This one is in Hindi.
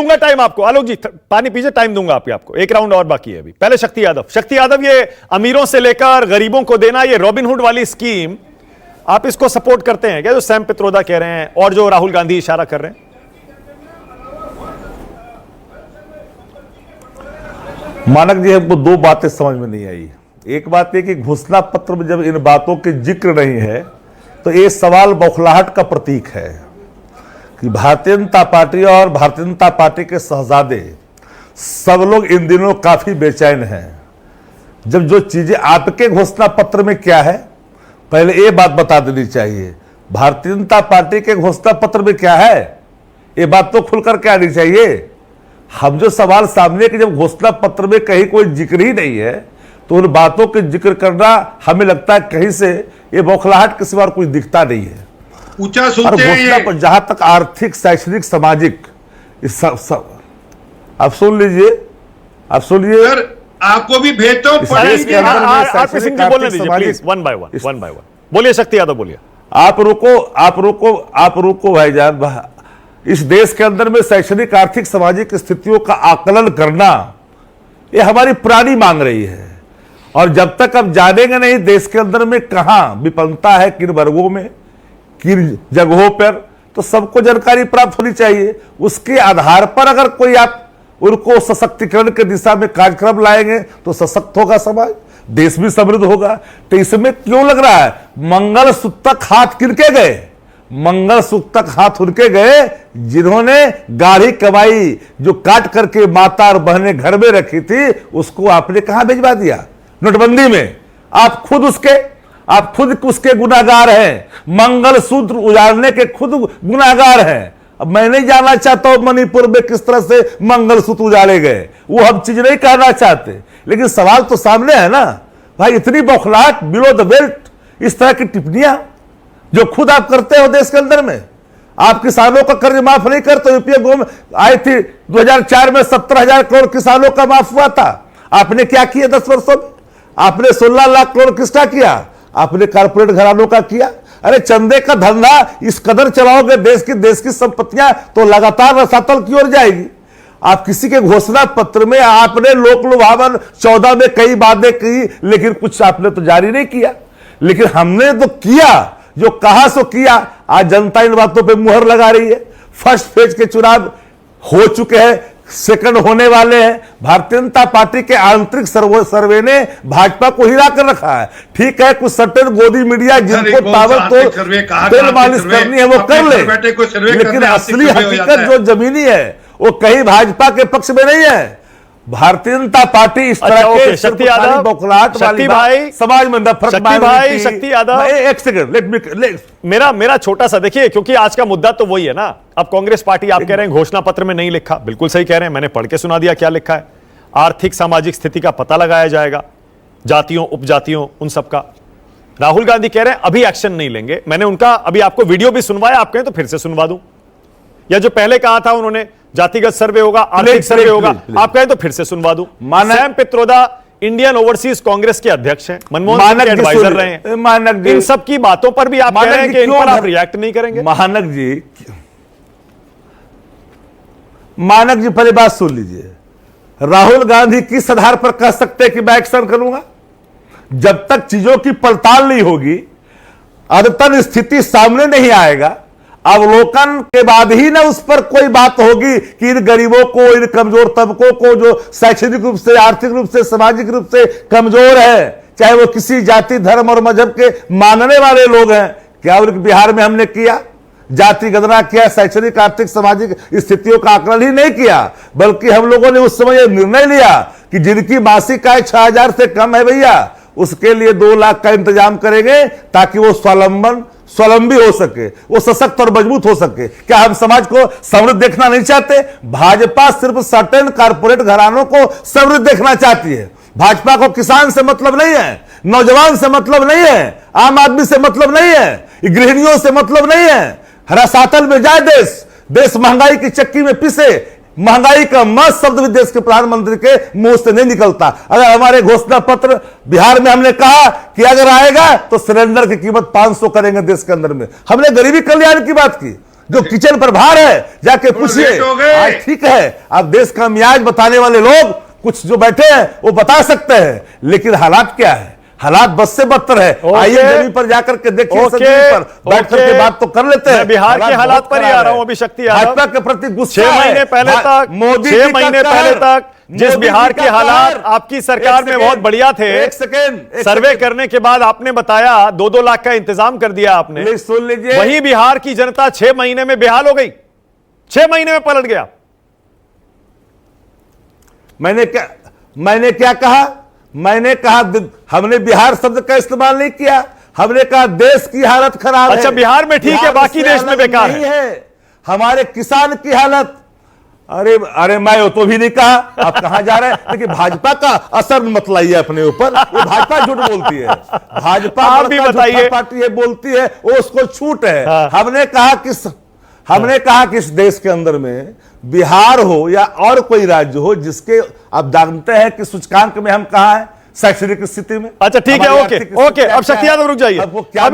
दूंगा टाइम आपको। आलोक जी पानी पीजिए, टाइम दूंगा आपको। एक राउंड और बाकी है अभी। पहले शक्ति यादव, ये अमीरों से लेकर गरीबों को देना, ये रॉबिनहुड वाली स्कीम, आप इसको सपोर्ट करते हैं क्या, जो सैम पित्रोदा कह रहे हैं और जो राहुल गांधी इशारा कर रहे हैं? मानक जी, हमको दो बातें समझ में नहीं आई। एक बात है कि घोषणा पत्र में जब इन बातों के जिक्र नहीं है तो ये सवाल बौखलाहट का प्रतीक है कि भारतीय जनता पार्टी और भारतीय जनता पार्टी के शहजादे सब लोग इन दिनों काफी बेचैन हैं। जब जो चीजें आपके घोषणा पत्र में क्या है, पहले ये बात बता देनी चाहिए। भारतीय जनता पार्टी के घोषणा पत्र में क्या है, ये बात तो खुलकर के आनी चाहिए। हम जो सवाल सामने कि जब घोषणा पत्र में कहीं कोई जिक्र ही नहीं है तो उन बातों के जिक्र करना हमें लगता है कहीं से ये बौखलाहट किसी बार कुछ दिखता नहीं है। ऊंचा सुनते हैं घोषणा पर जहां तक आर्थिक, शैक्षणिक, सामाजिक, आप सुन लीजिए, आप सुनिए सर, आपको भी भेजता हूं, पढ़ेंगे। आरपी सिंह जी बोलने दीजिए प्लीज, वन बाय वन। बोलिए शक्ति यादव, बोलिए। आप रुको भाईजान। इस देश के अंदर में शैक्षणिक, आर्थिक, सामाजिक स्थितियों का आकलन करना ये हमारी पुरानी मांग रही है। और जब तक हम जानेंगे नहीं देश के अंदर में कहां विपन्नता है, किन वर्गों में, किन जगहों पर, तो सबको जानकारी प्राप्त होनी चाहिए। उसके आधार पर अगर कोई आप उनको सशक्तिकरण के दिशा में कार्यक्रम लाएंगे तो सशक्त होगा समाज, देश भी समृद्ध होगा। तो इसमें क्यों लग रहा है मंगलसूत्र तक हाथ किनके गए? मंगलसूत्र तक हाथ उनके गए जिन्होंने गाढ़ी कमाई जो काट करके माता और बहनें घर में रखी थी, उसको आपने कहां भिजवा दिया? नोटबंदी में। आप खुद उसके गुनाहगार हैं। मंगलसूत्र उजाड़ने के खुद गुनाहगार हैं। अब मैं नहीं जानना चाहता हूं मणिपुर में किस तरह से मंगलसूत्र उजाड़े गए, वो हम चीज नहीं कहना चाहते, लेकिन सवाल तो सामने है ना भाई। इतनी बौखलाहट, बिलो द बेल्ट, इस तरह की टिप्पणियां जो खुद आप करते हो देश के अंदर में। आप किसानों का कर्ज माफ नहीं करते। यूपीए गवर्नमेंट आई थी 2004 में 17,000 करोड़ किसानों का माफ हुआ था। आपने क्या किया 10 वर्षों में? आपने 16 लाख करोड़ किसका किया? आपने कारपोरेट घरानों का किया। अरे चंदे का धंधा इस कदर चलाओगे देश की संपत्तियां तो लगातार रसातल की ओर जाएगी। आप किसी के घोषणा पत्र में आपने लोक लुभावन 14 में कई बातें की, लेकिन कुछ आपने तो जारी नहीं किया। लेकिन हमने तो किया, जो कहा सो किया। आज जनता इन बातों पे मुहर लगा रही है। फर्स्ट फेज के चुनाव हो चुके हैं, सेकंड होने वाले हैं। भारतीय जनता पार्टी के आंतरिक सर्वे ने भाजपा को हिला कर रखा है। ठीक है, कुछ सर्टेन गोदी मीडिया जिनको ताबड़तोड़ तेल मालिश करनी है वो कर ले, लेकिन असली हकीकत जो जमीनी है वो कहीं भाजपा के पक्ष में नहीं है। भारतीय जनता पार्टी इस तरह के शक्ति यादव, बौखलाहट शक्ति भाई, समाज में नफरत, शक्ति यादव, एक सेकंड मेरा छोटा सा देखिए, क्योंकि आज का मुद्दा तो वही है ना। अब कांग्रेस पार्टी आप कह रहे हैं घोषणा पत्र में नहीं लिखा, बिल्कुल सही कह रहे हैं, मैंने पढ़ के सुना दिया क्या लिखा है। आर्थिक सामाजिक स्थिति का पता लगाया जाएगा, जातियों उपजातियों उन सबका। राहुल गांधी कह रहे हैं अभी एक्शन नहीं लेंगे। मैंने उनका अभी आपको वीडियो भी सुनवाया, आप कहें तो फिर से सुनवा दूं, या जो पहले कहा था उन्होंने जातिगत सर्वे होगा, आर्थिक सर्वे होगा, आप कहें तो फिर से सुनवा दूं। Sam Pitroda Indian overseas Congress के अध्यक्ष हैं, मनमोहन सिंह के एडवाइजर रहे हैं। इन सब की बातों पर भी आप कह रहे हैं कि इन पर आप रिएक्ट नहीं करेंगे। मानक जी पहले बात सुन लीजिए। राहुल गांधी किस आधार पर कह सकते हैं कि मैं एक्शन करूंगा? जब तक चीजों की पड़ताल नहीं होगी, अद्यतन स्थिति सामने नहीं आएगा, अवलोकन के बाद ही ना उस पर कोई बात होगी कि इन गरीबों को, इन कमजोर तबकों को जो शैक्षणिक रूप से, आर्थिक रूप से, सामाजिक रूप से कमजोर है, चाहे वो किसी जाति, धर्म और मजहब के मानने वाले लोग हैं, क्या उनके बिहार में हमने किया? जाति गणना किया? शैक्षणिक, आर्थिक, सामाजिक स्थितियों का आकलन ही नहीं किया, बल्कि हम लोगों ने उस समय यह निर्णय लिया कि जिनकी मासिक आय 6,000 से कम है भैया, उसके लिए 2 लाख का इंतजाम करेंगे ताकि वो स्वावलंबी हो सके, वो सशक्त और मजबूत हो सके। क्या हम समाज को समृद्ध देखना नहीं चाहते? भाजपा सिर्फ सर्टेन कारपोरेट घरानों को समृद्ध देखना चाहती है। भाजपा को किसान से मतलब नहीं है, नौजवान से मतलब नहीं है, आम आदमी से मतलब नहीं है, गृहिणियों से मतलब नहीं है। रसातल में जाए देश महंगाई की चक्की में पिसे, महंगाई का मस्त शब्द भी देश के प्रधानमंत्री के मुंह से नहीं निकलता। अगर हमारे घोषणा पत्र बिहार में हमने कहा कि अगर आएगा तो सिलेंडर की कीमत 500 करेंगे देश के अंदर में, हमने गरीबी कल्याण की बात की, जो किचन पर बाहर है जाके पूछिए। लेट हो गए। आज ठीक है, अब देश का मियाज बताने वाले लोग कुछ जो बैठे हैं वो बता सकते हैं, लेकिन हालात क्या है? हालात बद से बदतर है। आइए जमीन पर जाकर के देखिए, जमीन पर बैठ करके बात तो कर लेते हैं। मैं बिहार के हालात पर ही आ रहा हूं अभी। शक्ति भाजपा के प्रति गुस्सा 6 महीने पहले तक, मोदी 6 महीने पहले तक जिस बिहार के हालात आपकी सरकार में बहुत बढ़िया थे, एक सेकेंड सर्वे करने के बाद आपने बताया 2-2 लाख का इंतजाम कर दिया आपने। सुन लीजिए, वही बिहार की जनता 6 महीने में बेहाल हो गई, 6 महीने में पलट गया। मैंने क्या कहा? मैंने कहा हमने बिहार शब्द का इस्तेमाल नहीं किया, हमने कहा देश की हालत खराब है। अच्छा, बिहार में ठीक है, बाकी देश में बेकार है। हमारे किसान की हालत, अरे मैं तो भी नहीं कहा, आप कहां जा रहे हैं? लेकिन भाजपा का असर मत लाइए अपने ऊपर, ये भाजपा झूठ बोलती है। भाजपा आप भी बताइए, पार्टी है बोलती है, वो उसको छूट है। हाँ। हमने कहा कि इस देश के अंदर में बिहार हो या और कोई राज्य हो जिसके आप जानते हैं कि सूचकांक में हम कहां हैं शैक्षणिक स्थिति में। अच्छा ठीक है, ओके, अब शक्ति यादव रुक जाइए। अब वो क्या